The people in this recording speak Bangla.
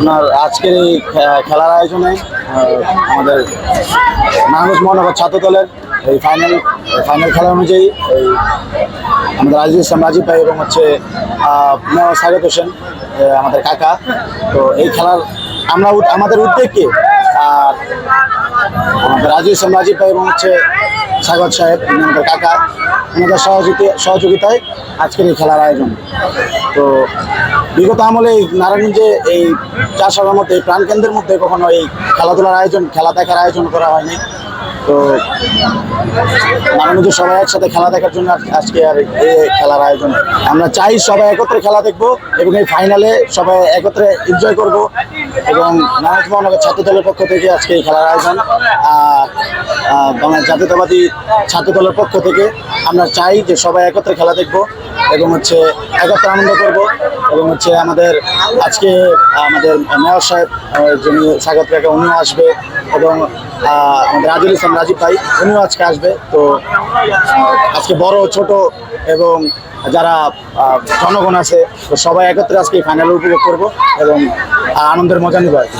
আপনার আজকের এই খেলার আয়োজনে আমাদের নারায়ণগঞ্জ মহানগর ছাত্র দলের এই ফাইনাল খেলা অনুযায়ী এই আমাদের আজিজুল ইসলাম রাজীব ভাই এবং হচ্ছে মেয়র সাগত হোসেন আমাদের কাকা। তো এই খেলার আমাদের উদ্যোগকে আর আমাদের আজিজুল ইসলাম রাজীব ভাই এবং হচ্ছে সাগত সাহেব আমাদের কাকা, ওনাদের সহযোগিতায় আজকের এই খেলার আয়োজন। তো বিগত আমলে এই নারায়ণগঞ্জে এই চাষার মধ্যে এই প্রাণকেন্দ্রের মধ্যে কখনো এই খেলাধুলার আয়োজন, খেলা দেখার আয়োজন করা হয়নি। তো নারায়ণগঞ্জে সবাই একসাথে খেলা দেখার জন্য আজকে আর এই খেলার আয়োজন। আমরা চাই সবাই একত্রে খেলা দেখবো এবং এই ফাইনালে সবাই একত্রে এনজয় করব। এবং নারায়ণগঞ্জ মহানগর ছাত্র দলের পক্ষ থেকে আজকে এই খেলার আয়োজন। আর বাংলাদেশ জাতীয়তাবাদী ছাত্র দলের পক্ষ থেকে আমরা চাই যে সবাই একত্রে খেলা দেখবো এবং হচ্ছে একত্রে আনন্দ করব। এবং হচ্ছে আমাদের আজকে আমাদের মেয়র সাহেব যিনি স্বাগত কাকা উনিও আসবে এবং আমাদের আজিজুল ইসলাম রাজীব ভাই উনিও আজকে আসবে। তো আজকে বড় ছোট এবং যারা জনগণ আছে তো সবাই একত্রে আজকে ফাইনাল উপভোগ করবো এবং আনন্দের মজা নিব আর কি।